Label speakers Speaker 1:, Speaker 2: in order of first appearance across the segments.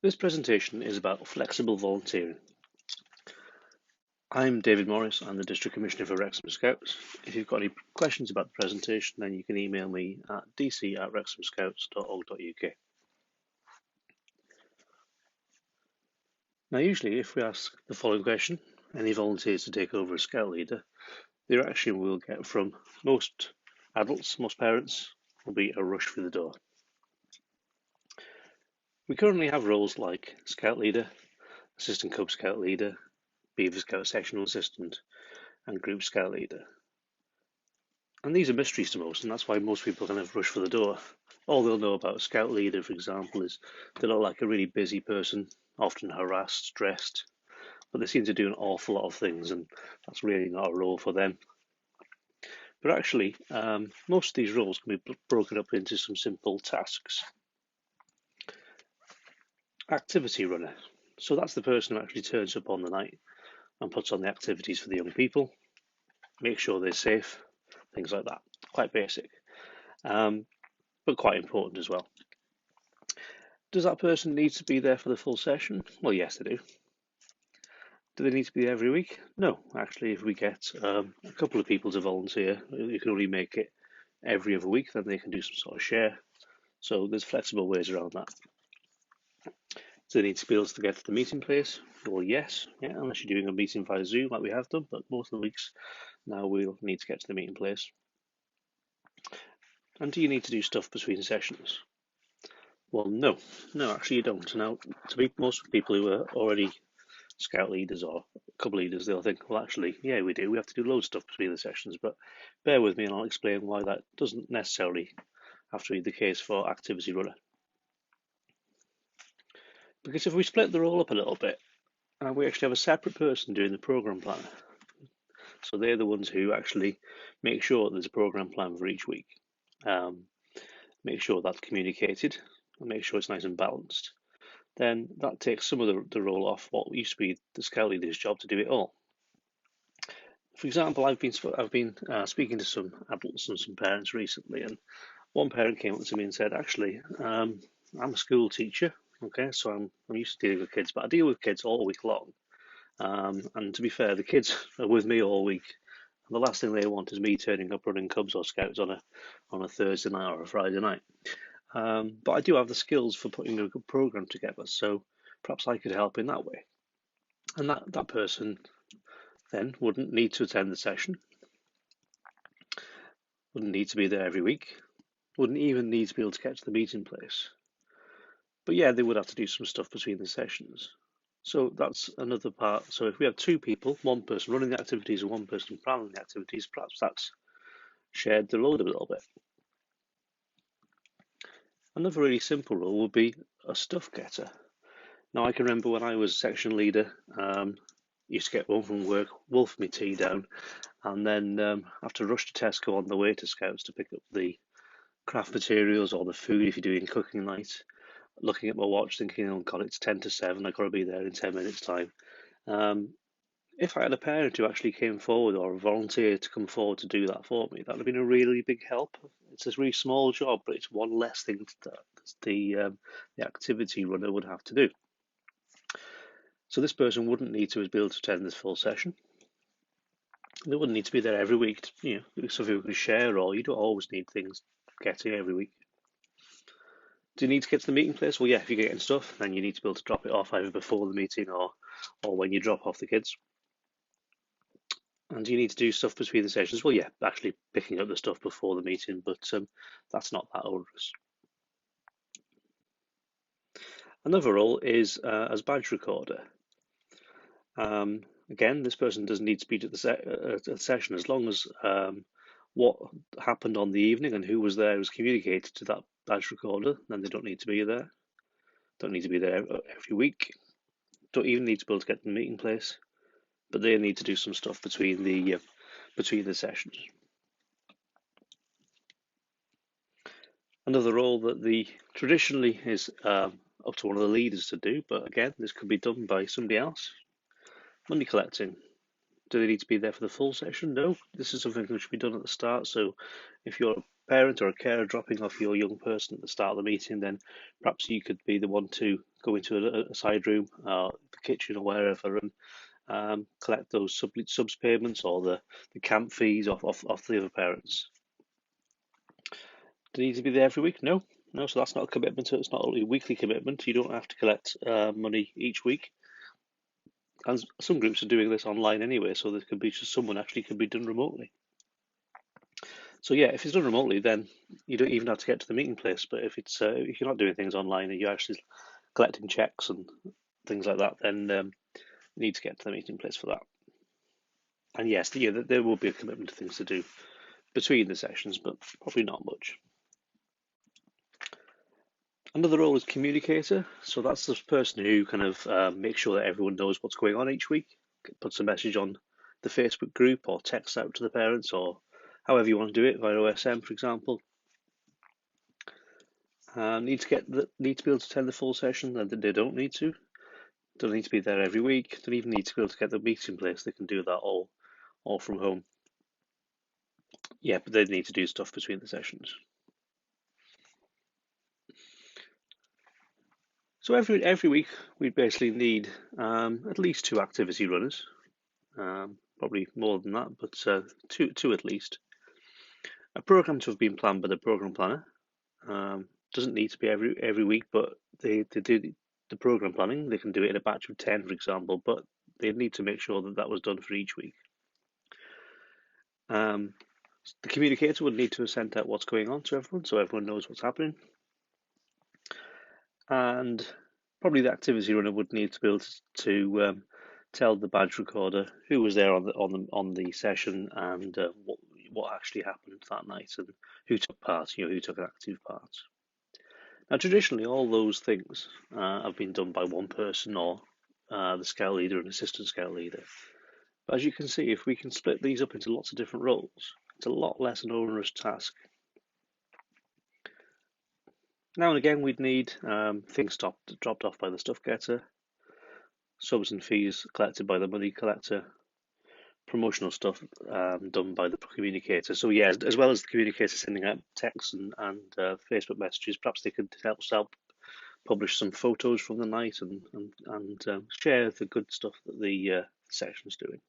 Speaker 1: This presentation is about flexible volunteering. I'm David Morris, I'm the District Commissioner for Wrexham Scouts. If you've got any questions about the presentation, then you can email me at dc@wrexhamscouts.org.uk. Now, usually if we ask the following question, any volunteers to take over as Scout leader, the reaction we'll get from most adults, most parents, will be a rush for the door. We currently have roles like Scout leader, Assistant Cub Scout leader, Beaver Scout sectional assistant, and Group Scout leader. And these are mysteries to most, and that's why most people kind of rush for the door. All they'll know about a Scout leader, for example, is they look like a really busy person, often harassed, stressed, but they seem to do an awful lot of things, and that's really not a role for them. But actually, most of these roles can be broken up into some simple tasks. Activity runner. So that's the person who actually turns up on the night and puts on the activities for the young people, make sure they're safe, things like that. Quite basic, but quite important as well. Does that person need to be there for the full session? Well, yes, they do. Do they need to be there every week? No, actually, if we get a couple of people to volunteer, you can only make it every other week, then they can do some sort of share. So there's flexible ways around that. Do they need to be able to get to the meeting place? Well, yes, unless you're doing a meeting via Zoom like we have done, but most of the weeks now we'll need to get to the meeting place. And do you need to do stuff between sessions? Well, no, actually you don't. Now, most people who are already Scout leaders or Cub leaders, they'll think, well, actually, yeah, we do. We have to do loads of stuff between the sessions, but bear with me and I'll explain why that doesn't necessarily have to be the case for activity runner. Because if we split the role up a little bit, we actually have a separate person doing the program planner. So they're the ones who actually make sure there's a program plan for each week, make sure that's communicated, and make sure it's nice and balanced. Then that takes some of the role off what used to be the Scout leader's job to do it all. For example, I've been speaking to some adults and some parents recently, and one parent came up to me and said, "Actually, I'm a school teacher. Okay, so I'm used to dealing with kids, but I deal with kids all week long. And to be fair, the kids are with me all week. And the last thing they want is me turning up running Cubs or Scouts on a Thursday night or a Friday night. But I do have the skills for putting a good program together, so perhaps I could help in that way." And that person then wouldn't need to attend the session, wouldn't need to be there every week, wouldn't even need to be able to get to the meeting place. But yeah, they would have to do some stuff between the sessions. So that's another part. So if we have two people, one person running the activities and one person planning the activities, perhaps that's shared the load a little bit. Another really simple role would be a stuff getter. Now I can remember when I was section leader, used to get home from work, wolf my tea down, and then have to rush to Tesco on the way to Scouts to pick up the craft materials or the food if you're doing cooking night. Looking at my watch, thinking, "Oh God, it's 10 to 7. I've got to be there in 10 minutes' time." If I had a parent who actually came forward or a volunteer to come forward to do that for me, that would have been a really big help. It's a really small job, but it's one less thing that the activity runner would have to do. So this person wouldn't need to be able to attend this full session. They wouldn't need to be there every week. So if you can share, or you don't always need things getting every week. Do you need to get to the meeting place? Well, yeah, if you're getting stuff, then you need to be able to drop it off either before the meeting or when you drop off the kids. And do you need to do stuff between the sessions? Well, yeah, actually picking up the stuff before the meeting, but that's not that onerous. Another role is as badge recorder. Again, this person doesn't need to be at the session as long as what happened on the evening and who was there was communicated to that badge recorder, then they don't need to be there. Don't need to be there every week. Don't even need to be able to get to the meeting place, but they need to do some stuff between the sessions. Another role that traditionally is up to one of the leaders to do, but again, this could be done by somebody else. Money collecting. Do they need to be there for the full session? No, this is something that should be done at the start. So if you're a parent or a carer dropping off your young person at the start of the meeting, then perhaps you could be the one to go into a side room, the kitchen or wherever, and collect those subs payments or the camp fees off the other parents. Do you need to be there every week? No, no. So that's not a commitment. It's not a weekly commitment. You don't have to collect money each week. And some groups are doing this online anyway, so there can be just someone actually can be done remotely. So yeah, if it's done remotely, then you don't even have to get to the meeting place. But if you're not doing things online and you're actually collecting checks and things like that, then you need to get to the meeting place for that. And yes, there will be a commitment to things to do between the sessions, but probably not much. Another role is communicator. So that's the person who kind of makes sure that everyone knows what's going on each week, puts a message on the Facebook group or text out to the parents or however you want to do it via OSM, for example. Need to be able to attend the full session, and they don't need to. Don't need to be there every week. Don't even need to be able to get the meeting place. They can do that all from home. Yeah, but they need to do stuff between the sessions. So every week we basically need at least 2 activity runners. Probably more than that, but two at least. A program to have been planned by the program planner. Doesn't need to be every week, but they do the program planning. They can do it in a batch of 10, for example, but they need to make sure that that was done for each week. The communicator would need to have sent out what's going on to everyone, so everyone knows what's happening. And probably the activity runner would need to be able to tell the badge recorder who was there on the session and what actually happened that night and who took part, who took an active part. Now, traditionally, all those things have been done by one person or the scout leader and assistant scout leader. But as you can see, if we can split these up into lots of different roles, it's a lot less an onerous task. Now and again, we'd need things dropped off by the stuff getter, subs and fees collected by the money collector, promotional stuff done by the communicator. So yeah, as well as the communicator sending out texts and Facebook messages, perhaps they could help publish some photos from the night and share the good stuff that the section's doing.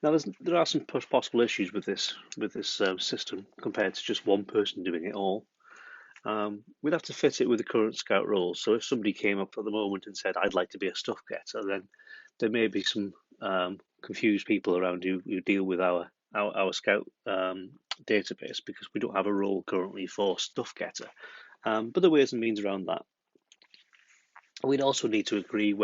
Speaker 1: Now, there are some possible issues with this system compared to just one person doing it all. We'd have to fit it with the current Scout rules. So if somebody came up at the moment and said, "I'd like to be a stuff getter," then there may be some confused people around who deal with our Scout database because we don't have a role currently for stuff getter. But there are ways and means around that. We'd also need to agree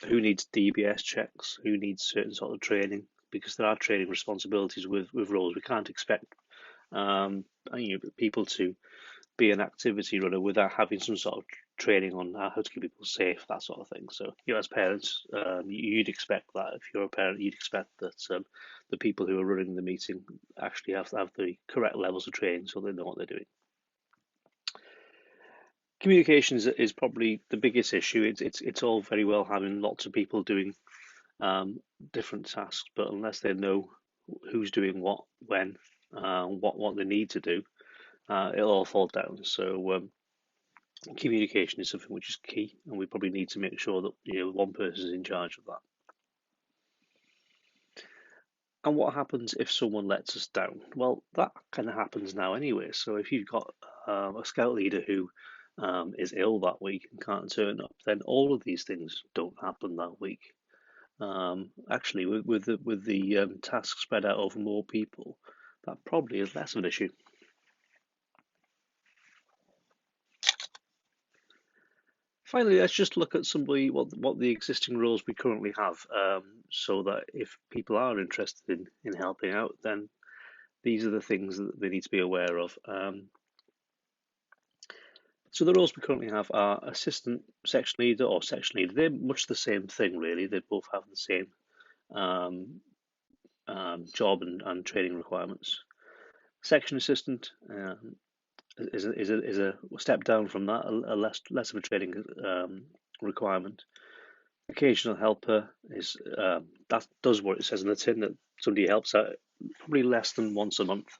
Speaker 1: who needs DBS checks, who needs certain sort of training, because there are training responsibilities with roles. We can't expect people to be an activity runner without having some sort of training on how to keep people safe, that sort of thing. So, as parents, you'd expect that. If you're a parent, you'd expect that the people who are running the meeting actually have to have the correct levels of training so they know what they're doing. Communications is probably the biggest issue. It's all very well having lots of people doing different tasks, but unless they know who's doing what, when, what they need to do, it'll all fall down. So communication is something which is key, and we probably need to make sure that one person is in charge of that. And what happens if someone lets us down? Well, that kind of happens now anyway. So if you've got a scout leader who is ill that week and can't turn up, then all of these things don't happen that week. Actually, with the task spread out over more people, that probably is less of an issue. Finally, let's just look at what the existing rules we currently have, so that if people are interested in helping out, then these are the things that they need to be aware of. So the roles we currently have are assistant section leader or section leader. They're much the same thing, really. They both have the same job and training requirements. Section assistant is a step down from that, a less of a training requirement. Occasional helper is that does what it says in the tin, that somebody helps out probably less than once a month.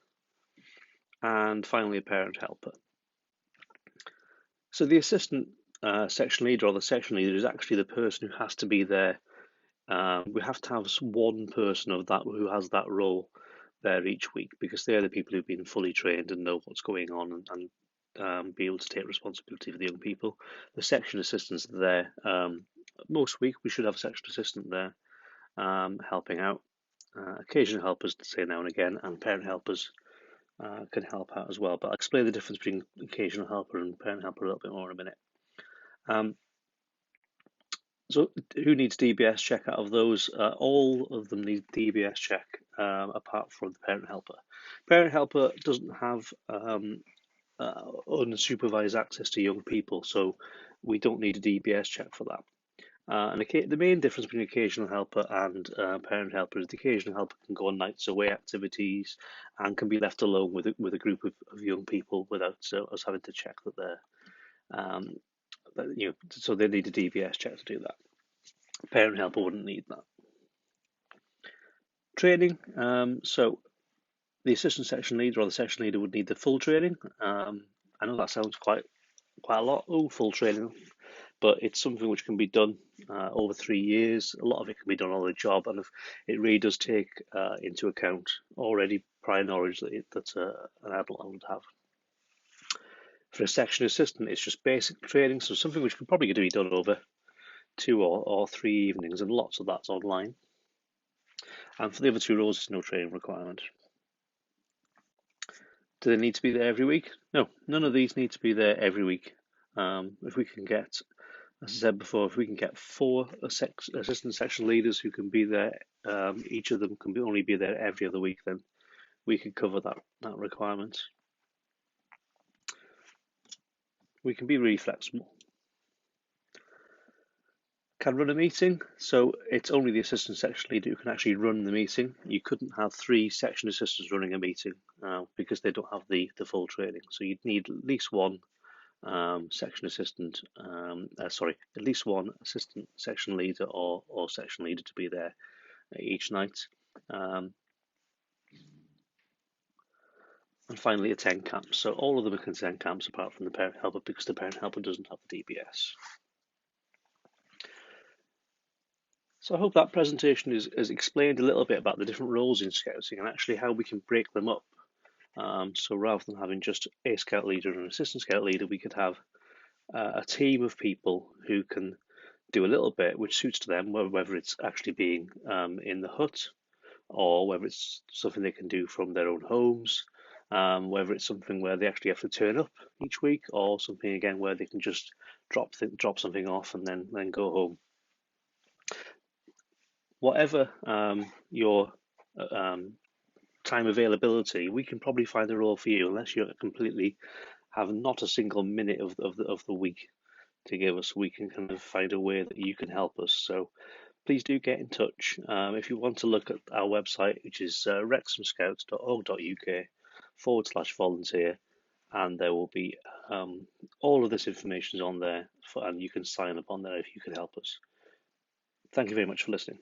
Speaker 1: And finally, a parent helper. So the assistant section leader or the section leader is actually the person who has to be there. We have to have one person of that who has that role there each week, because they're the people who've been fully trained and know what's going on, and be able to take responsibility for the young people. The section assistants are there. Most week we should have a section assistant there helping out. Occasional helpers, to say now and again, and parent helpers can help out as well. But I'll explain the difference between occasional helper and parent helper a little bit more in a minute. So who needs DBS check out of those? All of them need DBS check, apart from the parent helper. Parent helper doesn't have unsupervised access to young people, so we don't need a DBS check for that. And the main difference between occasional helper and parent helper is the occasional helper can go on nights away activities and can be left alone with a group of young people without us having to check that they're, so they need a DBS check to do that. Parent helper wouldn't need that. Training. So the assistant section leader or the section leader would need the full training. I know that sounds quite a lot. Oh, full training. But it's something which can be done over 3 years. A lot of it can be done on the job, and it really does take into account already prior knowledge that an adult would have. For a section assistant, it's just basic training, so something which can probably be done over 2 or 3 evenings, and lots of that's online. And for the other 2 roles, there's no training requirement. Do they need to be there every week? No, none of these need to be there every week. If we can get, as I said before, if we can get 4 assistant section leaders who can be there, each of them can only be there every other week, then we can cover that requirement. We can be really flexible. Can run a meeting, so it's only the assistant section leader who can actually run the meeting. You couldn't have 3 section assistants running a meeting because they don't have the full training. So you'd need at least one section assistant, at least one assistant section leader or section leader to be there each night. And finally, attend camps. So all of them can attend camps apart from the parent helper, because the parent helper doesn't have the DBS. So I hope that presentation has explained a little bit about the different roles in Scouting and actually how we can break them up. So rather than having just a Scout leader and an assistant Scout leader, we could have a team of people who can do a little bit which suits to them, whether it's actually being in the hut, or whether it's something they can do from their own homes, whether it's something where they actually have to turn up each week, or something again where they can just drop something off and then go home. Whatever your time availability, we can probably find a role for you, unless you completely have not a single minute of the week to give us. We can kind of find a way that you can help us. So please do get in touch. If you want to look at our website, which is wrexhamscouts.org.uk/volunteer, and there will be all of this information is on there, and you can sign up on there if you can help us. Thank you very much for listening.